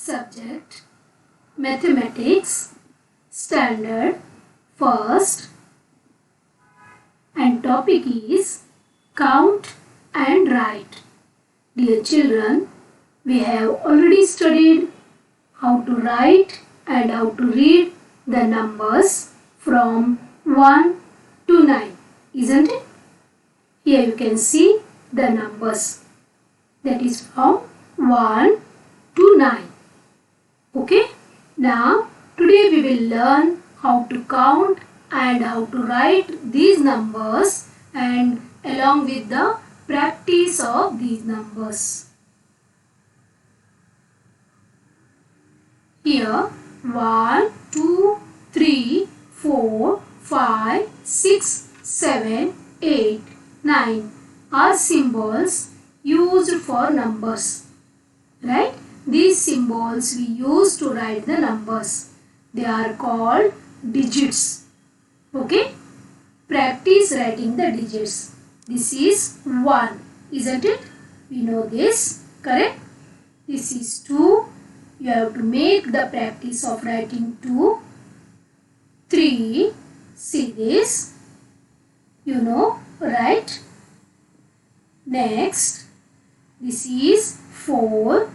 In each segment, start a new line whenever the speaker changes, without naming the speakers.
Subject Mathematics Standard First, and topic is Count and Write. Dear children, we have already studied how to write and how to read the numbers from 1 to 9, isn't it? Here you can see the numbers, that is from 1 to 9. Okay, now today we will learn how to count and how to write these numbers and along with the practice of these numbers. Here 1, 2, 3, 4, 5, 6, 7, 8, 9 are symbols used for numbers, right? These symbols we use to write the numbers. They are called digits. Okay? Practice writing the digits. This is 1, isn't it? We know this, correct? This is 2. You have to make the practice of writing 2. 3. See this? You know, right? Next, this is 4.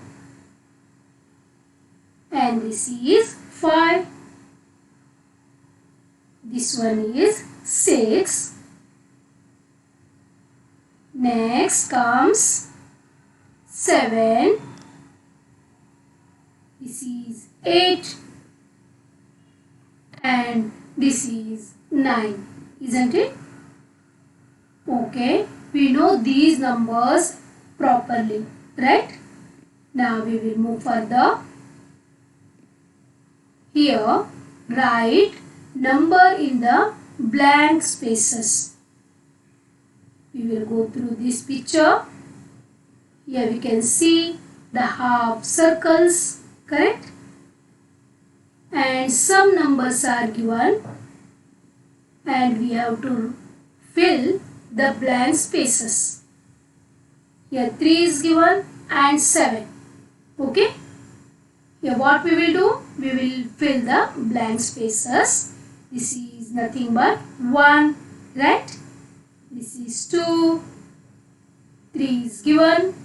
And this is 5. This one is 6. Next comes 7. This is 8. And this is 9. Isn't it? Okay. We know these numbers properly, right? Now we will move further. Here, write number in the blank spaces. We will go through this picture. Here we can see the half circles, correct? And some numbers are given and we have to fill the blank spaces. Here 3 is given and 7. Okay? Here what we will do? We will fill the blank spaces. This is nothing but 1, right? This is 2. 3 is given.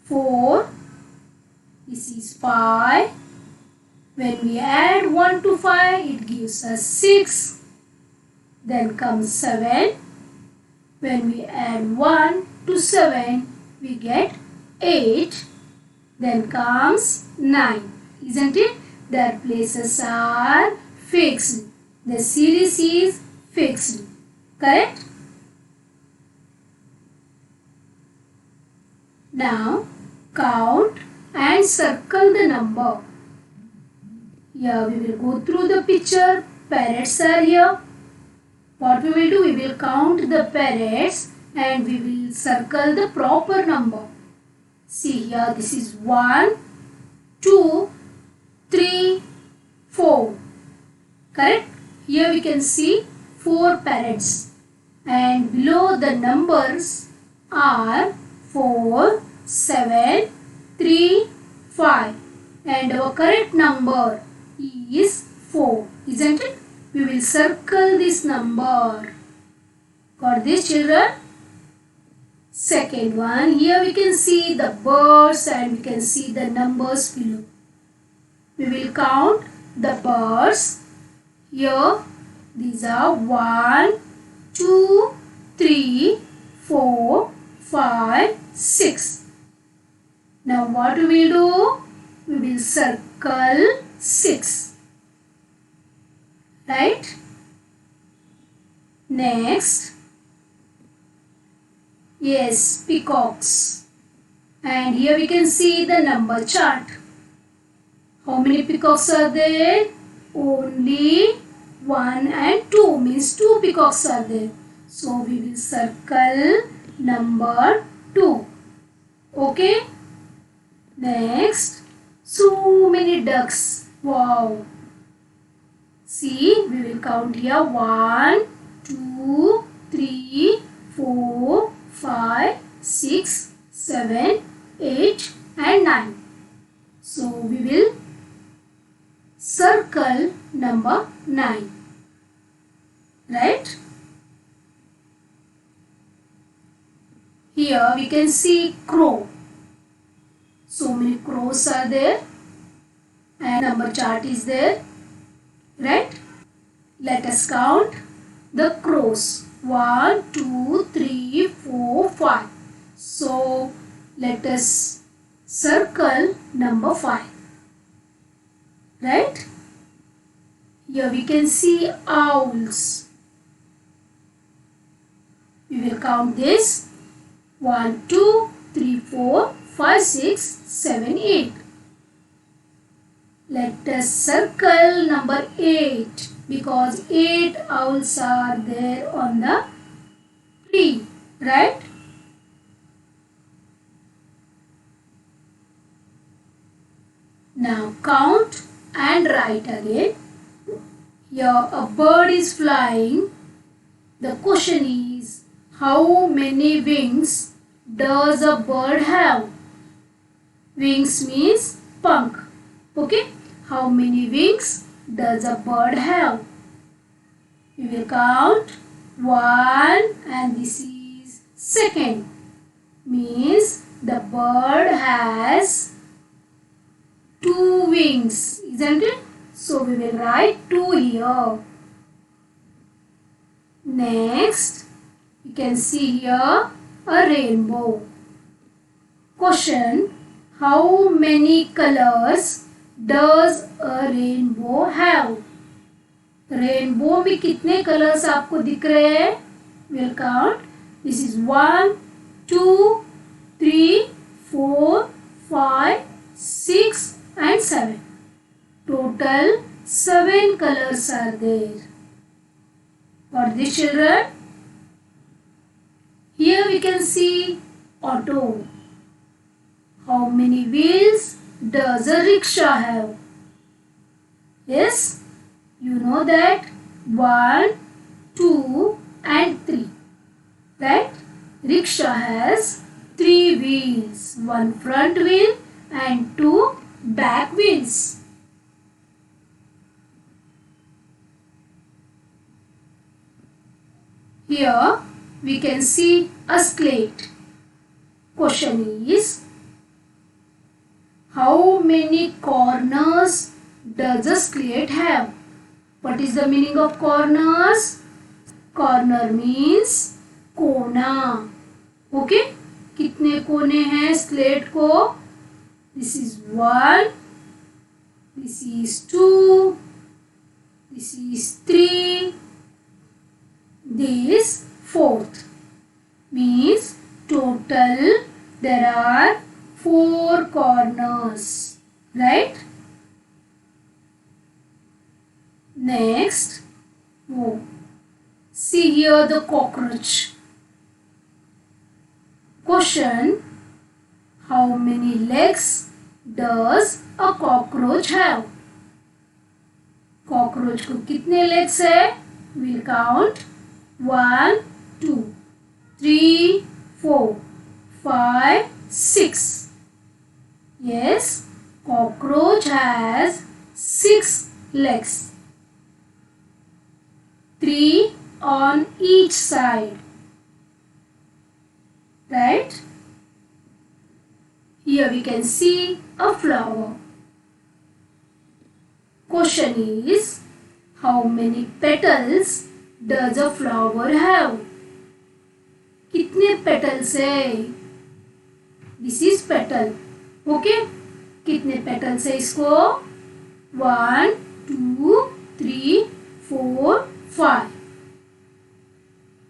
4. This is 5. When we add 1 to 5, it gives us 6. Then comes 7. When we add 1 to 7, we get 8. Then comes 9. Isn't it? Their places are fixed. The series is fixed. Correct? Now, count and circle the number. Here we will go through the picture. Parrots are here. What we will do? We will count the parrots and we will circle the proper number. See here, this is 1, 2, 3, 4. Correct? Here we can see 4 parrots. And below the numbers are 4, 7, 3, 5. And our correct number is 4. Isn't it? We will circle this number. Got this, children? Second one, here we can see the birds and we can see the numbers below. We will count the birds. Here, these are 1, 2, 3, 4, 5, 6. Now what we will do? We will circle 6. Right? Next. Yes, peacocks. And here we can see the number chart. How many peacocks are there? Only 1 and 2, means 2 peacocks are there. So we will circle number 2. Okay? Next, so many ducks. Wow. See, we will count here 1, 2, 3, 4, 5, 6, 7, 8 and 9. So we will circle number 9. Right? Here we can see crow. So many crows are there and number chart is there. Right? Let us count the crows. 1, 2, 3, 4, 5. So let us circle number 5. Right? Here we can see owls. We will count this. 1, 2, 3, 4, 5, 6, 7, 8. Let us circle number 8 because 8 owls are there on the tree. Right? Now count and write again. Here a bird is flying. The question is, how many wings does a bird have? Wings means punk. Okay? How many wings does a bird have? We will count 1 and this is second. Means the bird has 2 wings, isn't it? So we will write 2 here. Next, you can see here a rainbow. Question, how many colors does a rainbow have? Rainbow में कितने colors आपको दिख रहे हैं? We'll count. This is 1, 2, 3, 4, 5, 6 and 7. Total 7 colors are there. What these children? Here we can see auto. How many wheels does a rickshaw have? Yes, you know that 1, 2 and 3. Right? Rickshaw has 3 wheels. 1 front wheel and 2 back wheels. Here we can see a slate. Question is, how many corners does a slate have? What is the meaning of corners? Corner means कोना. Okay? कितने कोने हैं slate को? This is 1. This is 2. This is 3. This 4th. Means total there are 4 corners. Right? Next, see here the cockroach. Question, how many legs does a cockroach have? Cockroach को कितने legs है? We'll count 1, 2, 3, 4, 5, 6. Yes, cockroach has 6 legs. 3 on each side. Right? Here we can see a flower. Question is, how many petals does a flower have? कितने petals है? This is petal. Okay? कितने petals है इसको? 1, 2, 3, 4, 5.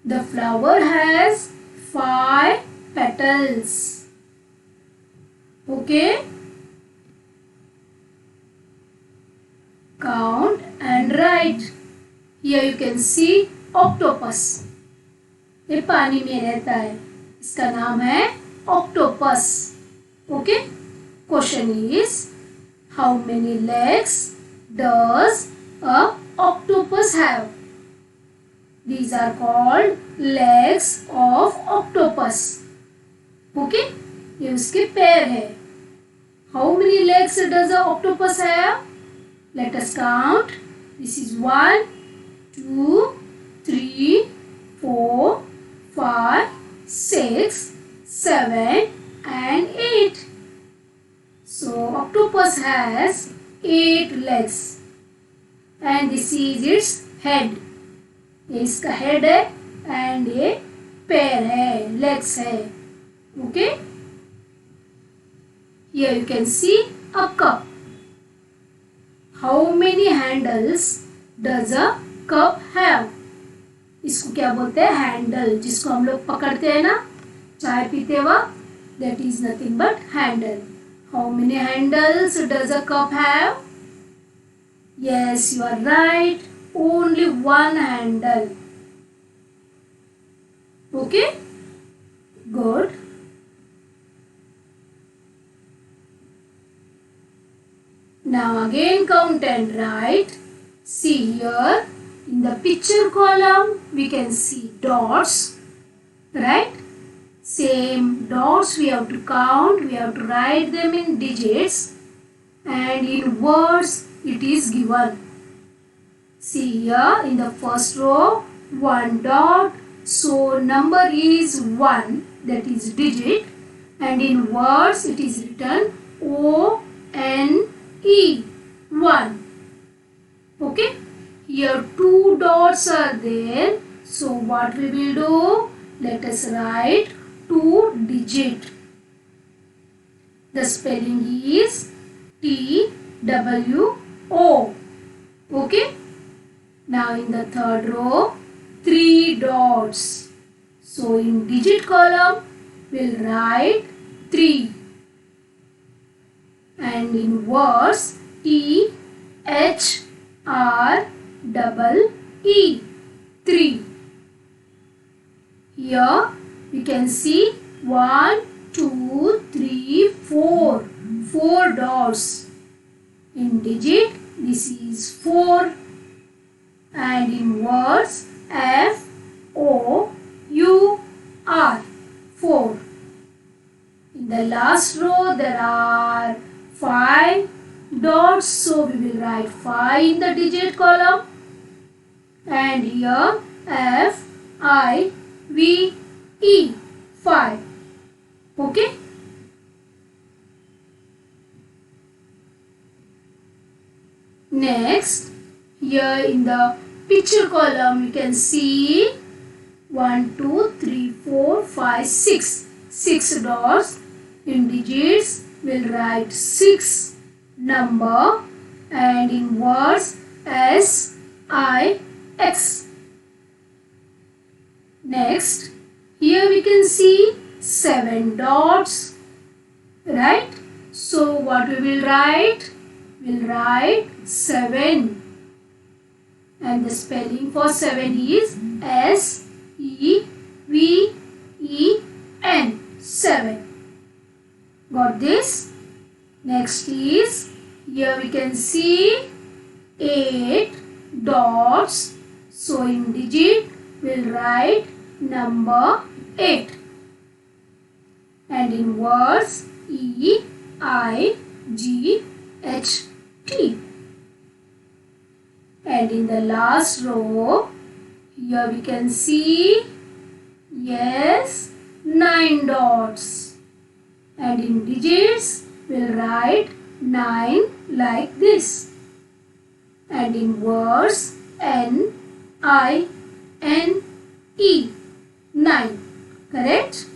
The flower has 5 petals. Okay? Count and write. Here you can see octopus. ये पानी में रहता है. इसका नाम है octopus. Okay? Question is, how many legs does a octopus have? These are called legs of octopus. Okay? ये उसके पैर है. How many legs does an octopus have? Let us count. This is 1, 2, 3, 4, 5, 6, 7 and 8. So octopus has 8 legs and this is its head. ये इसका head है and ये पैर है, legs है. Okay? Here you can see a cup. How many handles does a cup have? इसको क्या बोलते हैं? हैंडल. जिसको हम लोग पकड़ते हैं ना चाय पीते वक्त, that is nothing but handle. How many handles does a cup have? Yes, you are right. Only one handle. Okay? Good. Now again count and write. See here in the picture column we can see dots, right? Same dots we have to count, we have to write them in digits and in words it is given. See here in the first row 1 dot, so number is 1, that is digit, and in words it is written O-N-E, 1. Okay, here 2 dots are there, so what we will do? Let us write 2 digit. The spelling is T-W-O. Okay. Now in the third row 3 dots. So in digit column we'll write 3. And in words T-H-R-E-E, 3. Here we can see 1, 2, 3, 4. 4 dots. In digit this is 4. And in words F-O-U-R, 4. In the last row there are 5 dots, so we will write 5 in the digit column. And here F-I-V-E, 5. Okay. Next, here in the picture column you can see 1, 2, 3, 4, 5, 6. 6 dots. In digits we'll write 6 number and in words S-I-X. Next, here we can see 7 dots, right? So what we will write? We'll write 7 and the spelling for 7 is S-E-V-E-N, 7. Got this? Next is, here we can see 8 dots. So in digit we'll write number 8. And in words E-I-G-H-T. And in the last row, here we can see, yes, 9 dots. And in digits, we'll write 9 like this. And in words, N-I-N-E, 9. Correct?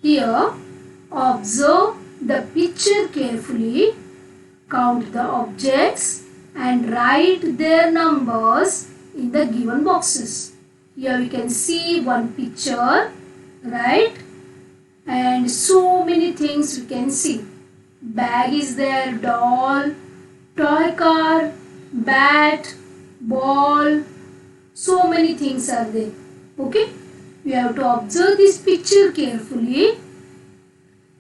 Here, observe the picture carefully. Count the objects and write their numbers in the given boxes. Here we can see one picture, right? And so many things we can see. Bag is there, doll, toy car, bat, ball. So many things are there. Okay? We have to observe this picture carefully.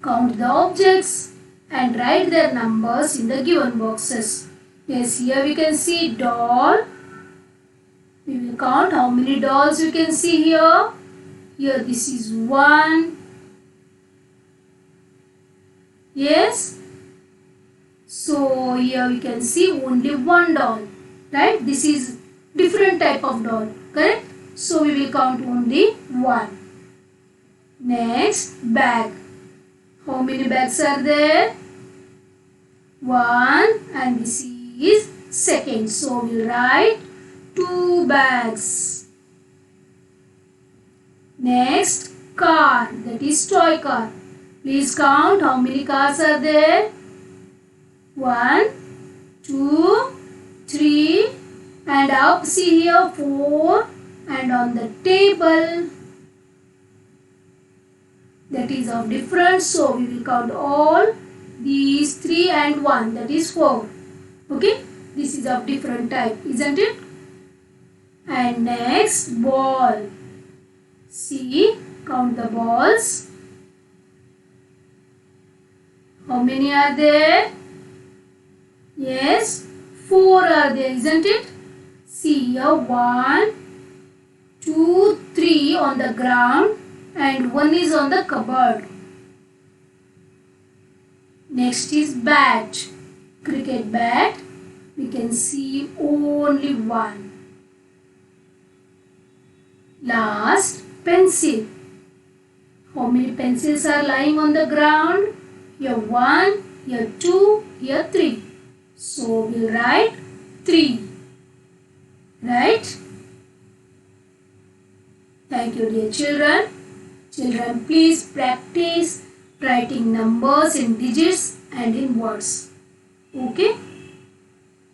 Count the objects and write their numbers in the given boxes. Yes, here we can see doll. We will count how many dolls you can see here. Here this is 1, Yes. So here we can see only one doll, right? This is different type of doll, correct? So we will count only one. Next, bag. How many bags are there? One, and this is second. So we'll write 2 bags. Next, car. That is toy car. Please count how many cars are there. 1, 2, 3, and up, see here 4, and on the table that is of different, so we will count all these 3 and 1, that is 4. Okay, this is of different type, isn't it? And next, ball. See, count the balls. How many are there? Yes, 4 are there, isn't it? See here, 1, 2, 3 on the ground and 1 is on the cupboard. Next is bat. Cricket bat. We can see only 1. Last, pencil. How many pencils are lying on the ground? Here 1, here 2, here 3. So we'll write 3. Right? Thank you, dear children. Children, please practice writing numbers in digits and in words. Okay?